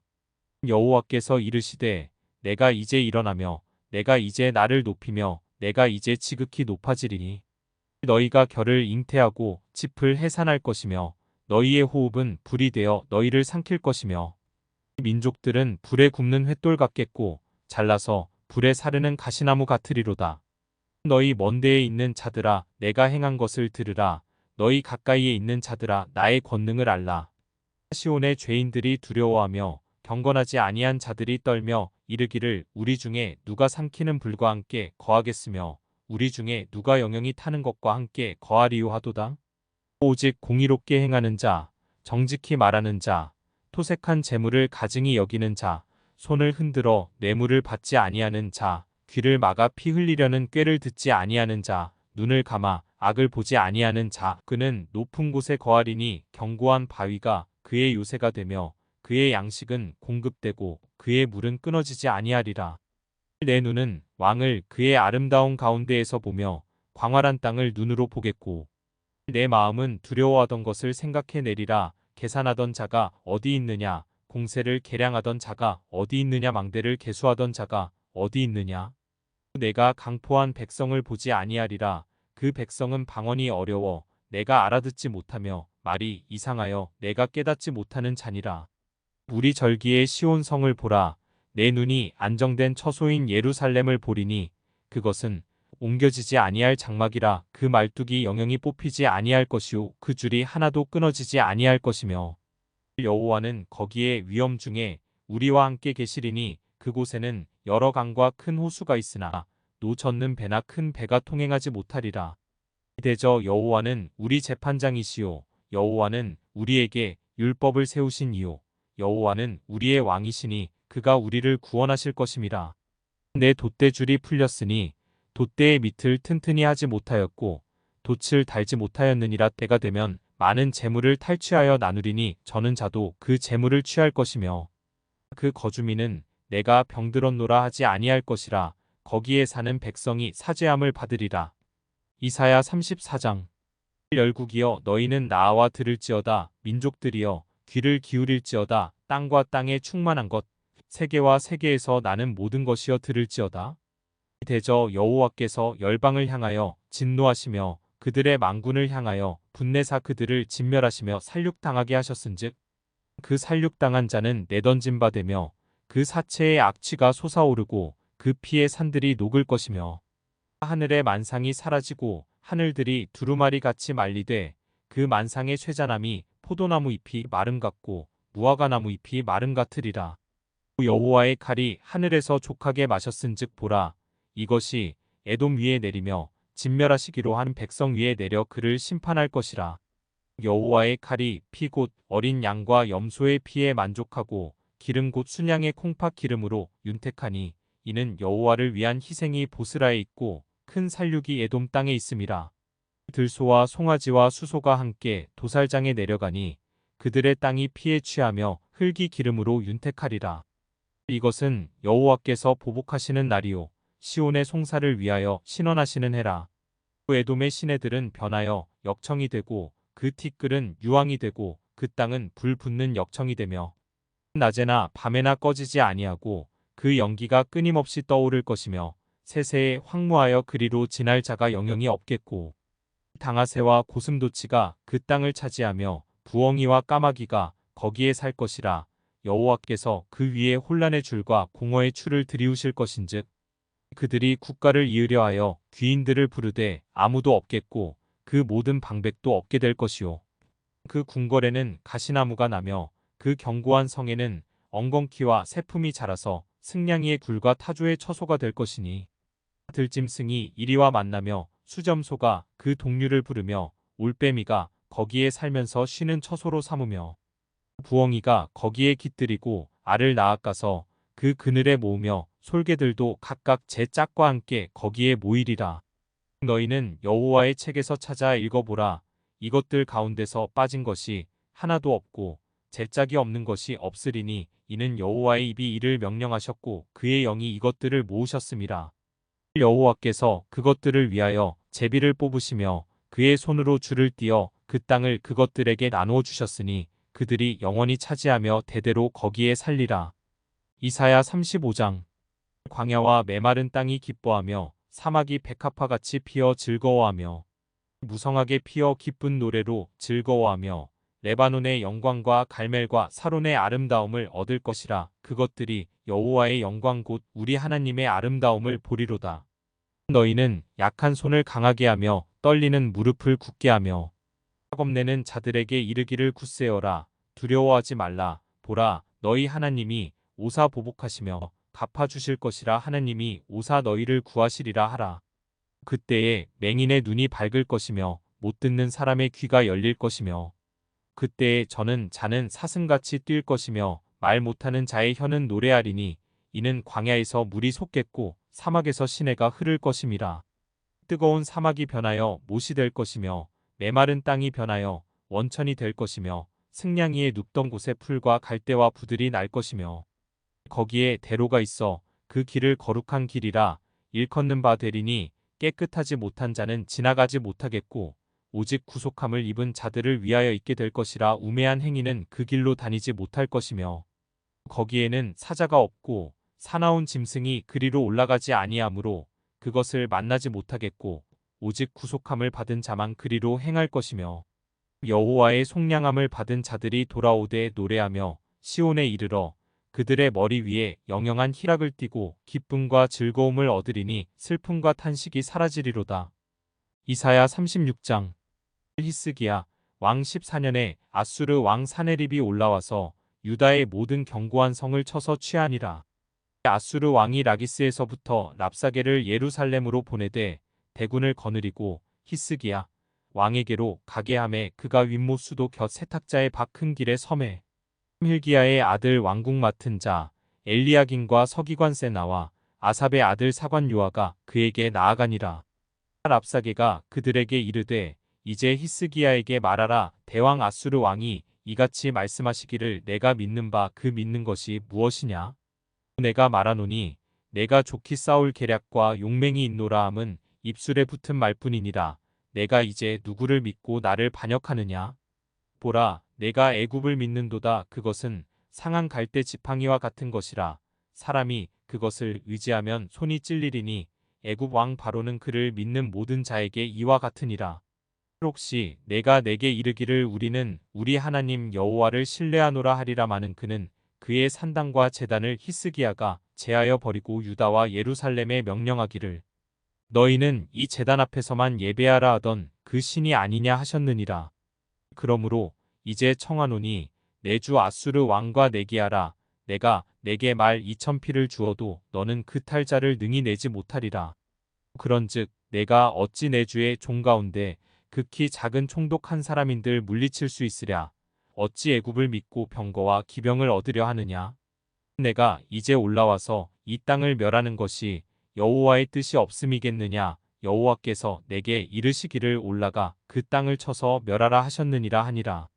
여호와께서 이르시되 내가 이제 일어나며 내가 이제 나를 높이며 내가 이제 지극히 높아지리니 너희가 결을 잉태하고 짚을 해산할 것이며 너희의 호흡은 불이 되어 너희를 삼킬 것이며 민족들은 불에 굽는 횃돌 같겠고 잘라서 불에 사르는 가시나무 같으리로다. 너희 먼 데에 있는 자들아 내가 행한 것을 들으라. 너희 가까이에 있는 자들아 나의 권능을 알라. 시온의 죄인들이 두려워하며 경건하지 아니한 자들이 떨며 이르기를 우리 중에 누가 삼키는 불과 함께 거하겠으며 우리 중에 누가 영영이 타는 것과 함께 거하리요 하도다. 오직 공의롭게 행하는 자, 정직히 말하는 자, 토색한 재물을 가증히 여기는 자, 손을 흔들어 뇌물을 받지 아니하는 자, 귀를 막아 피 흘리려는 꾀를 듣지 아니하는 자, 눈을 감아 악을 보지 아니하는 자, 그는 높은 곳에 거하리니 견고한 바위가 그의 요새가 되며 그의 양식은 공급되고 그의 물은 끊어지지 아니하리라. 내 눈은 왕을 그의 아름다운 가운데에서 보며 광활한 땅을 눈으로 보겠고 내 마음은 두려워하던 것을 생각해내리라. 계산하던 자가 어디 있느냐? 공세를 계량하던 자가 어디 있느냐? 망대를 계수하던 자가 어디 있느냐? 내가 강포한 백성을 보지 아니하리라. 그 백성은 방언이 어려워 내가 알아듣지 못하며 말이 이상하여 내가 깨닫지 못하는 자니라. 우리 절기의 시온 성을 보라. 내 눈이 안정된 처소인 예루살렘을 보리니 그것은 옮겨지지 아니할 장막이라. 그 말뚝이 영영이 뽑히지 아니할 것이요 그 줄이 하나도 끊어지지 아니할 것이며 여호와는 거기에 위엄 중에 우리와 함께 계시리니 그곳에는 여러 강과 큰 호수가 있으나 노 젓는 배나 큰 배가 통행하지 못하리라. 대저 여호와는 우리 재판장이시요 여호와는 우리에게 율법을 세우신 이요 여호와는 우리의 왕이시니 그가 우리를 구원하실 것임이라. 내 돛대줄이 풀렸으니 돛대의 밑을 튼튼히 하지 못하였고 돛을 달지 못하였느니라. 때가 되면 많은 재물을 탈취하여 나누리니 저는 자도 그 재물을 취할 것이며 그 거주민은 내가 병들었노라 하지 아니할 것이라. 거기에 사는 백성이 사죄함을 받으리라. 이사야 34장. 열국이여 너희는 나와 들을지어다. 민족들이여 귀를 기울일지어다. 땅과 땅에 충만한 것 세계와 세계에서 나는 모든 것이여 들을지어다. 대저 여호와께서 열방을 향하여 진노하시며 그들의 망군을 향하여 분내사 그들을 진멸하시며 살육당하게 하셨은즉 그 살육당한 자는 내던진 바 되며 그 사체의 악취가 솟아오르고 그 피의 산들이 녹을 것이며 하늘의 만상이 사라지고 하늘들이 두루마리 같이 말리되 그 만상의 쇠자남이 포도나무 잎이 마름 같고 무화과나무 잎이 마름 같으리라. 여호와의 칼이 하늘에서 족하게 마셨은즉 보라 이것이 에돔 위에 내리며 진멸하시기로 한 백성 위에 내려 그를 심판할 것이라. 여호와의 칼이 피 곧 어린 양과 염소의 피에 만족하고 기름 곧 순양의 콩팥 기름으로 윤택하니 이는 여호와를 위한 희생이 보스라에 있고 큰 살육이 에돔 땅에 있음이라. 들소와 송아지와 수소가 함께 도살장에 내려가니 그들의 땅이 피에 취하며 흙이 기름으로 윤택하리라. 이것은 여호와께서 보복하시는 날이요 시온의 송사를 위하여 신원하시는 해라. 에돔의 시내들은 변하여 역청이 되고 그 티끌은 유황이 되고 그 땅은 불 붙는 역청이 되며 낮에나 밤에나 꺼지지 아니하고 그 연기가 끊임없이 떠오를 것이며 세세에 황무하여 그리로 지날 자가 영영이 없겠고 당아새와 고슴도치가 그 땅을 차지하며 부엉이와 까마귀가 거기에 살 것이라. 여호와께서 그 위에 혼란의 줄과 공허의 추를 들이우실 것인즉 그들이 국가를 이으려 하여 귀인들을 부르되 아무도 없겠고 그 모든 방백도 없게 될 것이요 그 궁궐에는 가시나무가 나며 그 견고한 성에는 엉겅퀴와 새품이 자라서 승냥이의 굴과 타조의 처소가 될 것이니 들짐승이 이리와 만나며 수점소가 그 동류를 부르며 올빼미가 거기에 살면서 쉬는 처소로 삼으며 부엉이가 거기에 깃들이고 알을 낳아가서 그 그늘에 모으며 솔개들도 각각 제 짝과 함께 거기에 모이리라. 너희는 여호와의 책에서 찾아 읽어보라. 이것들 가운데서 빠진 것이 하나도 없고 제 짝이 없는 것이 없으리니 이는 여호와의 입이 이를 명령하셨고 그의 영이 이것들을 모으셨음이라. 여호와께서 그것들을 위하여 제비를 뽑으시며 그의 손으로 줄을 띄어 그 땅을 그것들에게 나누어 주셨으니 그들이 영원히 차지하며 대대로 거기에 살리라. 이사야 35장. 광야와 메마른 땅이 기뻐하며 사막이 백합화같이 피어 즐거워하며 무성하게 피어 기쁜 노래로 즐거워하며 레바논의 영광과 갈멜과 사론의 아름다움을 얻을 것이라. 그것들이 여호와의 영광 곧 우리 하나님의 아름다움을 보리로다. 너희는 약한 손을 강하게 하며 떨리는 무릎을 굳게 하며 겁내는 자들에게 이르기를 굳세어라. 두려워하지 말라. 보라, 너희 하나님이 오사 보복하시며 갚아주실 것이라. 하나님이 오사 너희를 구하시리라 하라. 그때에 맹인의 눈이 밝을 것이며 못 듣는 사람의 귀가 열릴 것이며 그때에 저는 자는 사슴같이 뛸 것이며 말 못하는 자의 혀는 노래하리니 이는 광야에서 물이 솟겠고 사막에서 시내가 흐를 것임이라. 뜨거운 사막이 변하여 못이 될 것이며 메마른 땅이 변하여 원천이 될 것이며 승냥이의 눕던 곳에 풀과 갈대와 부들이 날 것이며 거기에 대로가 있어 그 길을 거룩한 길이라. 일컫는 바 되리니 깨끗하지 못한 자는 지나가지 못하겠고 오직 구속함을 입은 자들을 위하여 있게 될 것이라. 우매한 행위는 그 길로 다니지 못할 것이며 거기에는 사자가 없고 사나운 짐승이 그리로 올라가지 아니하므로 그것을 만나지 못하겠고 오직 구속함을 받은 자만 그리로 행할 것이며 여호와의 속량함을 받은 자들이 돌아오되 노래하며 시온에 이르러 그들의 머리 위에 영영한 희락을 띠고 기쁨과 즐거움을 얻으리니 슬픔과 탄식이 사라지리로다. 이사야 36장. 히스기야 왕 14년에 아수르 왕 사네립이 올라와서 유다의 모든 견고한 성을 쳐서 취하니라. 아수르 왕이 라기스에서부터 랍사게를 예루살렘으로 보내되 대군을 거느리고 히스기야 왕에게로 가게 하매 그가 윗모수도 곁 세탁자의 박 큰 길에 섬에 hil기야의 아들 왕궁 맡은 자 엘리야긴과 서기관 세나와 아삽의 아들 사관 요아가 그에게 나아가니라. 랍사게가 그들에게 이르되 이제 히스기야에게 말하라. 대왕 아수르 왕이 이같이 말씀하시기를 내가 믿는 바 그 믿는 것이 무엇이냐? 내가 말하노니 내가 좋게 싸울 계략과 용맹이 있노라 함은 입술에 붙은 말뿐이니라. 내가 이제 누구를 믿고 나를 반역하느냐? 보라, 내가 애굽을 믿는도다. 그것은 상한 갈대 지팡이와 같은 것이라. 사람이 그것을 의지하면 손이 찔리리니 애굽 왕 바로는 그를 믿는 모든 자에게 이와 같으니라. 혹시 내가 내게 이르기를 우리는 우리 하나님 여호와를 신뢰하노라 하리라마는 그는 그의 산당과 제단을 히스기야가 제하여 버리고 유다와 예루살렘에 명령하기를 너희는 이 제단 앞에서만 예배하라 하던 그 신이 아니냐 하셨느니라. 그러므로 이제 청하노니 내 주 아수르 왕과 내기하라. 내가 내게 말 2000피를 주어도 너는 그 탈자를 능히 내지 못하리라. 그런즉 내가 어찌 내 주의 종 가운데 극히 작은 총독 한 사람인들 물리칠 수 있으랴. 어찌 애굽을 믿고 병거와 기병을 얻으려 하느냐. 내가 이제 올라와서 이 땅을 멸하는 것이 여호와의 뜻이 없음이겠느냐. 여호와께서 내게 이르시기를 올라가 그 땅을 쳐서 멸하라 하셨느니라 하니라.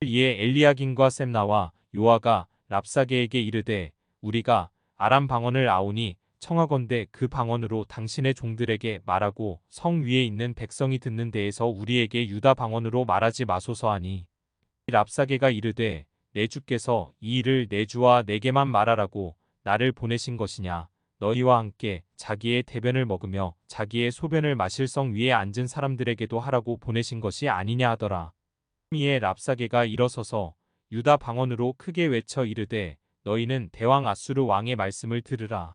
이에 엘리야긴과 셈나와 요아가 랍사게에게 이르되 우리가 아람 방언을 아오니 청하건대 그 방언으로 당신의 종들에게 말하고 성 위에 있는 백성이 듣는 데에서 우리에게 유다 방언으로 말하지 마소서 하니 랍사게가 이르되 내 주께서 이 일을 내 주와 내게만 말하라고 나를 보내신 것이냐. 너희와 함께 자기의 대변을 먹으며 자기의 소변을 마실 성 위에 앉은 사람들에게도 하라고 보내신 것이 아니냐 하더라. 이에 랍사게가 일어서서 유다 방언으로 크게 외쳐 이르되 너희는 대왕 아수르 왕의 말씀을 들으라.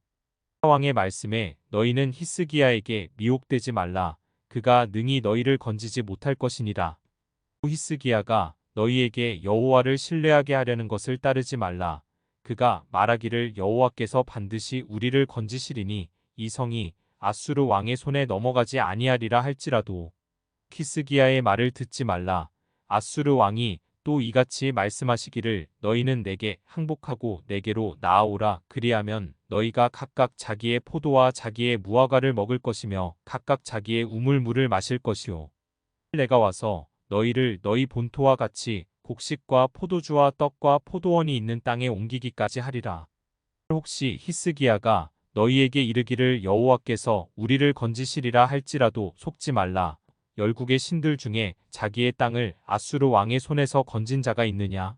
왕의 말씀에 너희는 히스기야에게 미혹되지 말라. 그가 능히 너희를 건지지 못할 것이니라. 히스기야가 너희에게 여호와를 신뢰하게 하려는 것을 따르지 말라. 그가 말하기를 여호와께서 반드시 우리를 건지시리니 이 성이 아수르 왕의 손에 넘어가지 아니하리라 할지라도 히스기야의 말을 듣지 말라. 아수르 왕이 또 이같이 말씀하시기를 너희는 내게 항복하고 내게로 나아오라. 그리하면 너희가 각각 자기의 포도와 자기의 무화과를 먹을 것이며 각각 자기의 우물물을 마실 것이요. 내가 와서 너희를 너희 본토와 같이 곡식과 포도주와 떡과 포도원이 있는 땅에 옮기기까지 하리라. 혹시 히스기야가 너희에게 이르기를 여호와께서 우리를 건지시리라 할지라도 속지 말라. 열국의 신들 중에 자기의 땅을 아수르 왕의 손에서 건진 자가 있느냐?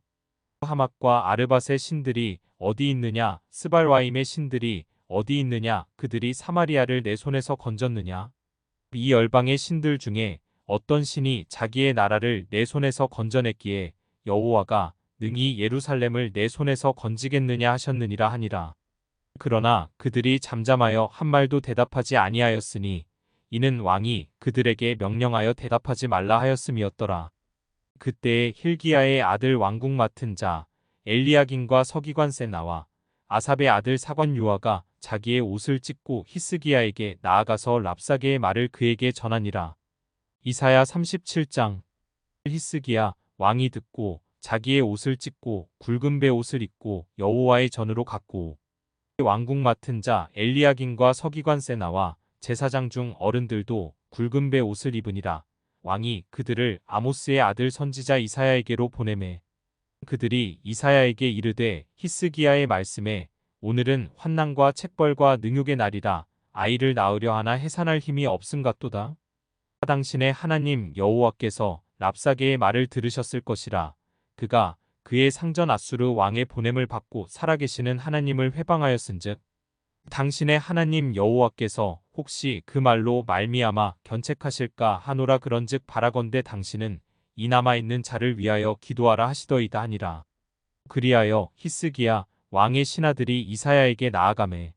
하맛과 아르밧의 신들이 어디 있느냐? 스발와임의 신들이 어디 있느냐? 그들이 사마리아를 내 손에서 건졌느냐? 이 열방의 신들 중에 어떤 신이 자기의 나라를 내 손에서 건져냈기에 여호와가 능히 예루살렘을 내 손에서 건지겠느냐 하셨느니라 하니라. 그러나 그들이 잠잠하여 한 말도 대답하지 아니하였으니 이는 왕이 그들에게 명령하여 대답하지 말라 하였음이었더라. 그때에 힐기야의 아들 왕궁 맡은 자 엘리야긴과 서기관 세나와 아삽의 아들 사관 요아가 자기의 옷을 찢고 히스기야에게 나아가서 랍사게의 말을 그에게 전하니라. 이사야 37장. 히스기야 왕이 듣고 자기의 옷을 찢고 굵은 배 옷을 입고 여호와의 전으로 갔고 왕궁 맡은 자 엘리야긴과 서기관 세나와 제사장 중 어른들도 굵은 배 옷을 입으니라. 왕이 그들을 아모스의 아들 선지자 이사야에게로 보내매 그들이 이사야에게 이르되 히스기야의 말씀에 오늘은 환난과 책벌과 능욕의 날이라 아이를 낳으려 하나 해산할 힘이 없음 같도다. 당신의 하나님 여호와께서 랍사게의 말을 들으셨을 것이라. 그가 그의 상전 아수르 왕의 보냄을 받고 살아계시는 하나님을 회방하였은즉 당신의 하나님 여호와께서 혹시 그 말로 말미암아 견책하실까 하노라. 그런즉 바라건대 당신은 이 남아있는 자를 위하여 기도하라 하시더이다 하니라. 그리하여 히스기야 왕의 신하들이 이사야에게 나아가매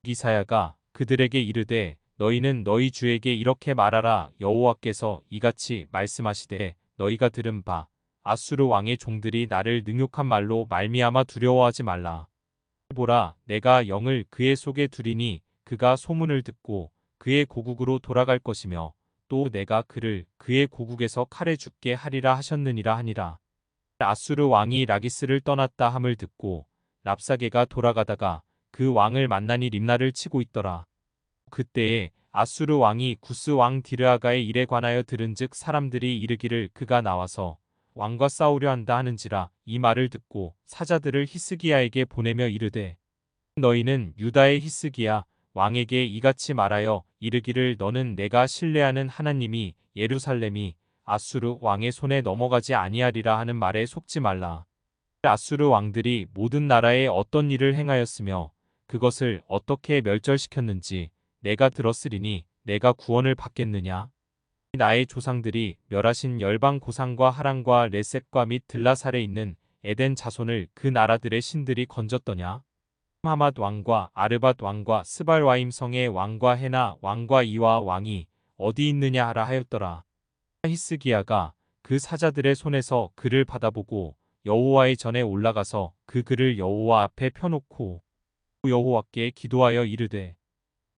이사야가 그들에게 이르되 너희는 너희 주에게 이렇게 말하라. 여호와께서 이같이 말씀하시되 너희가 들은 바 아수르 왕의 종들이 나를 능욕한 말로 말미암아 두려워하지 말라. 보라 내가 영을 그의 속에 두리니 그가 소문을 듣고 그의 고국으로 돌아갈 것이며 또 내가 그를 그의 고국에서 칼에 죽게 하리라 하셨느니라 하니라. 아수르 왕이 라기스를 떠났다 함을 듣고 랍사게가 돌아가다가 그 왕을 만나니 림나를 치고 있더라. 그때에 아수르 왕이 구스 왕 디르아가의 일에 관하여 들은즉 사람들이 이르기를 그가 나와서 왕과 싸우려 한다 하는지라. 이 말을 듣고 사자들을 히스기야에게 보내며 이르되 너희는 유다의 히스기야 왕에게 이같이 말하여 이르기를 너는 내가 신뢰하는 하나님이 예루살렘이 아수르 왕의 손에 넘어가지 아니하리라 하는 말에 속지 말라. 아수르 왕들이 모든 나라에 어떤 일을 행하였으며 그것을 어떻게 멸절시켰는지 내가 들었으리니 내가 구원을 받겠느냐. 나의 조상들이 멸하신 열방 고상과 하란과 레셋과 및 들라살에 있는 에덴 자손을 그 나라들의 신들이 건졌더냐. 하맛 왕과 아르밧 왕과 스발와임 성의 왕과 헤나 왕과 이와 왕이 어디 있느냐 하라 하였더라. 히스기야가 그 사자들의 손에서 글을 받아보고 여호와의 전에 올라가서 그 글을 여호와 앞에 펴놓고 여호와께 기도하여 이르되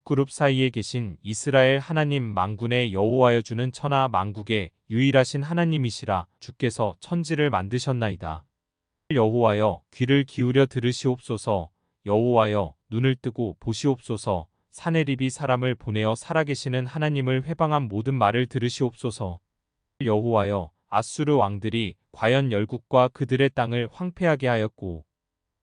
그룹 사이에 계신 이스라엘 하나님 만군의 여호와여 주는 천하 만국의 유일하신 하나님이시라. 주께서 천지를 만드셨나이다. 여호와여 귀를 기울여 들으시옵소서. 여호와여 눈을 뜨고 보시옵소서. 사네립이 사람을 보내어 살아계시는 하나님을 회방한 모든 말을 들으시옵소서. 여호와여 아수르 왕들이 과연 열국과 그들의 땅을 황폐하게 하였고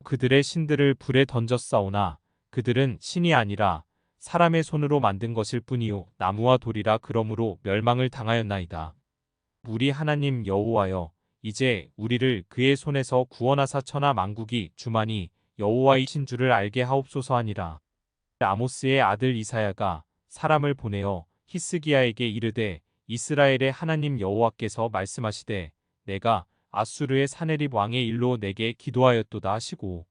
그들의 신들을 불에 던졌사오나 그들은 신이 아니라 사람의 손으로 만든 것일 뿐이요 나무와 돌이라. 그러므로 멸망을 당하였나이다. 우리 하나님 여호와여 이제 우리를 그의 손에서 구원하사 천하 만국이 주만이 여호와이신 줄을 알게 하옵소서 하니라. 아모스의 아들 이사야가 사람을 보내어 히스기야에게 이르되 이스라엘의 하나님 여호와께서 말씀하시되 내가 아수르의 사네립 왕의 일로 내게 기도하였도다 하시고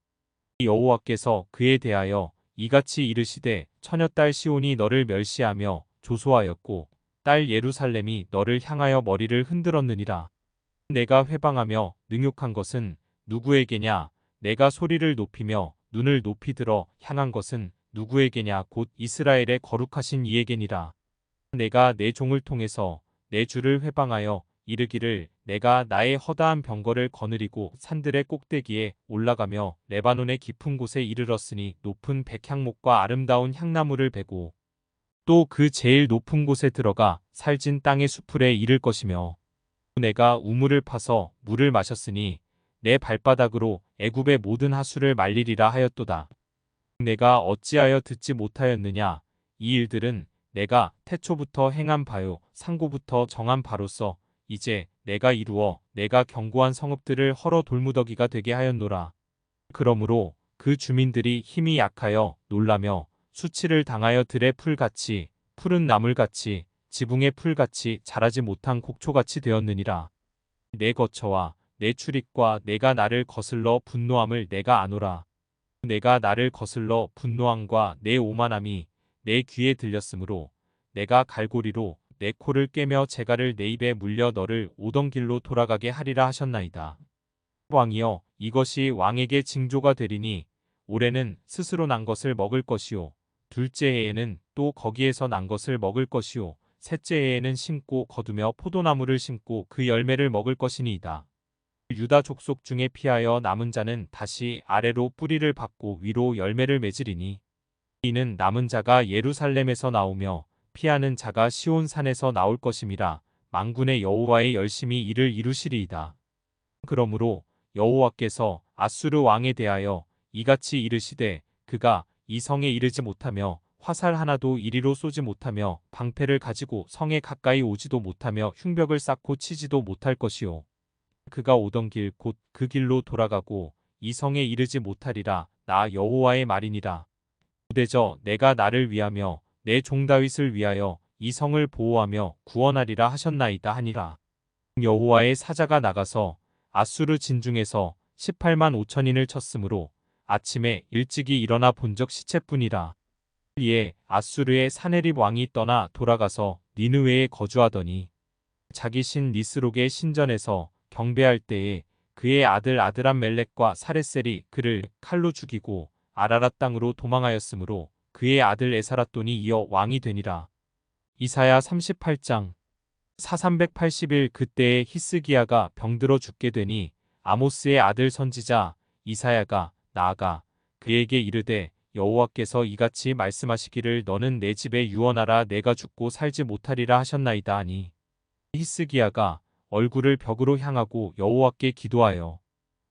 여호와께서 그에 대하여 이같이 이르시되 처녀딸 시온이 너를 멸시하며 조소하였고 딸 예루살렘이 너를 향하여 머리를 흔들었느니라. 내가 회방하며 능욕한 것은 누구에게냐. 내가 소리를 높이며 눈을 높이 들어 향한 것은 누구에게냐. 곧 이스라엘의 거룩하신 이에게니라. 내가 내 종을 통해서 내 주를 회방하여 이르기를 내가 나의 허다한 병거를 거느리고 산들의 꼭대기에 올라가며 레바논의 깊은 곳에 이르렀으니 높은 백향목과 아름다운 향나무를 베고 또 그 제일 높은 곳에 들어가 살진 땅의 수풀에 이를 것이며 내가 우물을 파서 물을 마셨으니 내 발바닥으로 애굽의 모든 하수를 말리리라 하였도다. 내가 어찌하여 듣지 못하였느냐? 이 일들은 내가 태초부터 행한 바요 상고부터 정한 바로서 이제 내가 이루어 내가 경고한 성읍들을 헐어 돌무더기가 되게 하였노라. 그러므로 그 주민들이 힘이 약하여 놀라며 수치를 당하여 들의 풀같이 푸른 나물같이 지붕의 풀같이 자라지 못한 곡초같이 되었느니라. 내 거처와 내 출입과 내가 나를 거슬러 분노함을 내가 아노라. 내가 나를 거슬러 분노함과 내 오만함이 내 귀에 들렸으므로 내가 갈고리로 내 코를 꿰며 재갈을 내 입에 물려 너를 오던 길로 돌아가게 하리라 하셨나이다. 왕이여 이것이 왕에게 징조가 되리니 올해는 스스로 난 것을 먹을 것이요 둘째 해에는 또 거기에서 난 것을 먹을 것이요 셋째 해에는 심고 거두며 포도나무를 심고 그 열매를 먹을 것이니이다. 유다 족속 중에 피하여 남은 자는 다시 아래로 뿌리를 받고 위로 열매를 맺으리니 이는 남은 자가 예루살렘에서 나오며 피하는 자가 시온산에서 나올 것임이라. 만군의 여호와의 열심히 이를 이루시리이다. 그러므로 여호와께서 아수르 왕에 대하여 이같이 이르시되 그가 이 성에 이르지 못하며 화살 하나도 이리로 쏘지 못하며 방패를 가지고 성에 가까이 오지도 못하며 흉벽을 쌓고 치지도 못할 것이요 그가 오던 길 곧 그 길로 돌아가고 이 성에 이르지 못하리라. 나 여호와의 말이니라. 무대저 내가 나를 위하며 내 종 다윗을 위하여 이 성을 보호하며 구원하리라 하셨나이다 하니라. 여호와의 사자가 나가서 아수르 진중에서 18만 5천인을 쳤으므로 아침에 일찍이 일어나 본적 시체뿐이라. 이에 아수르의 사네립 왕이 떠나 돌아가서 니느웨에 거주하더니 자기 신 니스록의 신전에서 경배할 때에 그의 아들 아드람멜렉과 사레셀이 그를 칼로 죽이고 아라랏 땅으로 도망하였으므로 그의 아들 에사라돈이 이어 왕이 되니라. 이사야 38장 사 380일 그때에 히스기야가 병들어 죽게 되니 아모스의 아들 선지자 이사야가 나아가 그에게 이르되 여호와께서 이같이 말씀하시기를 너는 내 집에 유언하라 내가 죽고 살지 못하리라 하셨나이다 하니 히스기야가 얼굴을 벽으로 향하고 여호와께 기도하여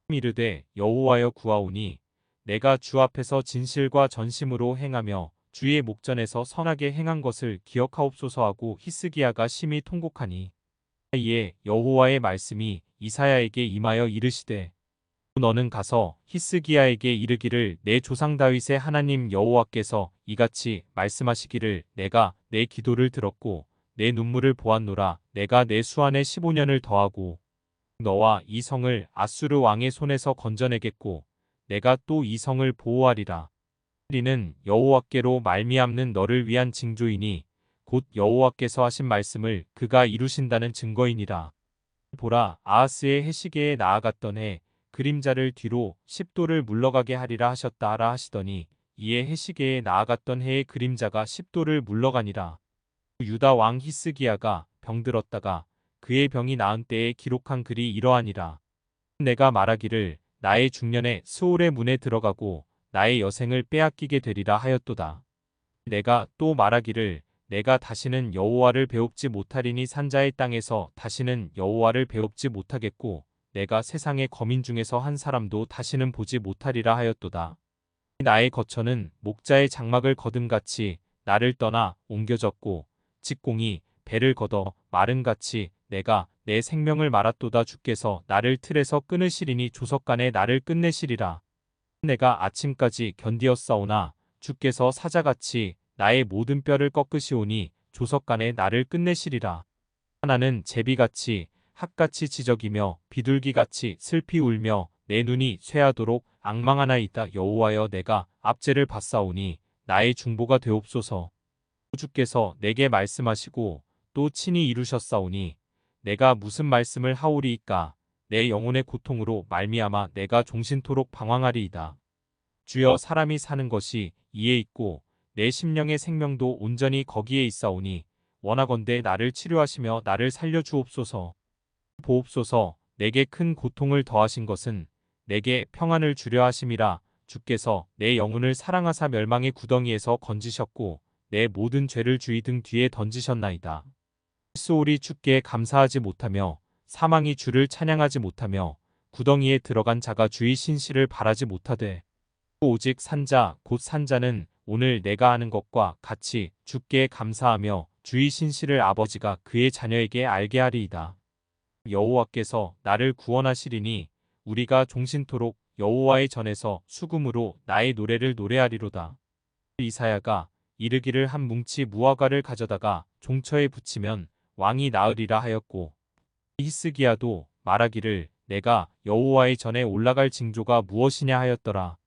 이르되 여호와여 구하오니 내가 주 앞에서 진실과 전심으로 행하며 주의 목전에서 선하게 행한 것을 기억하옵소서 하고 히스기야가 심히 통곡하니 이에 여호와의 말씀이 이사야에게 임하여 이르시되 너는 가서 히스기야에게 이르기를 내 조상 다윗의 하나님 여호와께서 이같이 말씀하시기를 내가 내 기도를 들었고 내 눈물을 보았노라. 내가 내 수안에 15년을 더하고 너와 이 성을 아수르 왕의 손에서 건져내겠고 내가 또 이 성을 보호하리라. 이는 여호와께로 말미암는 너를 위한 징조이니 곧 여호와께서 하신 말씀을 그가 이루신다는 증거이니라. 보라 아하스의 해시계에 나아갔던 해 그림자를 뒤로 10도를 물러가게 하리라 하셨다 하라 하시더니 이에 해시계에 나아갔던 해의 그림자가 10도를 물러가니라. 유다 왕 히스기야가 병들었다가 그의 병이 나은 때에 기록한 글이 이러하니라. 내가 말하기를 나의 중년에 스올의 문에 들어가고 나의 여생을 빼앗기게 되리라 하였도다. 내가 또 말하기를 내가 다시는 여호와를 배웁지 못하리니 산자의 땅에서 다시는 여호와를 배웁지 못하겠고 내가 세상의 거민 중에서 한 사람도 다시는 보지 못하리라 하였도다. 나의 거처는 목자의 장막을 거둠같이 나를 떠나 옮겨졌고 직공이 배를 걷어 마름같이 내가 내 생명을 말았도다. 주께서 나를 틀에서 끊으시리니 조석간에 나를 끝내시리라. 내가 아침까지 견디었사오나 주께서 사자같이 나의 모든 뼈를 꺾으시오니 조석간에 나를 끝내시리라. 하나는 제비같이 학같이 지적이며 비둘기같이 슬피 울며 내 눈이 쇠하도록 앙망하나이다. 여호와여 내가 압제를 받사오니 나의 중보가 되옵소서. 주께서 내게 말씀하시고 또 친히 이루셨사오니 내가 무슨 말씀을 하오리이까. 내 영혼의 고통으로 말미암아 내가 종신토록 방황하리이다. 주여 사람이 사는 것이 이에 있고 내 심령의 생명도 온전히 거기에 있사오니 원하건대 나를 치료하시며 나를 살려 주옵소서. 보옵소서. 내게 큰 고통을 더하신 것은 내게 평안을 주려 하심이라. 주께서 내 영혼을 사랑하사 멸망의 구덩이에서 건지셨고 내 모든 죄를 주의 등 뒤에 던지셨나이다. 소울이 주께 감사하지 못하며 사망이 주를 찬양하지 못하며 구덩이에 들어간 자가 주의 신실을 바라지 못하되 오직 산자 곧 산자는 오늘 내가 하는 것과 같이 주께 감사하며 주의 신실을 아버지가 그의 자녀에게 알게 하리이다. 여호와께서 나를 구원하시리니 우리가 종신토록 여호와의 전에서 수금으로 나의 노래를 노래하리로다. 이사야가 이르기를 한 뭉치 무화과를 가져다가 종처에 붙이면 왕이 나으리라 하였고 히스기야도 말하기를 내가 여호와의 전에 올라갈 징조가 무엇이냐 하였더라.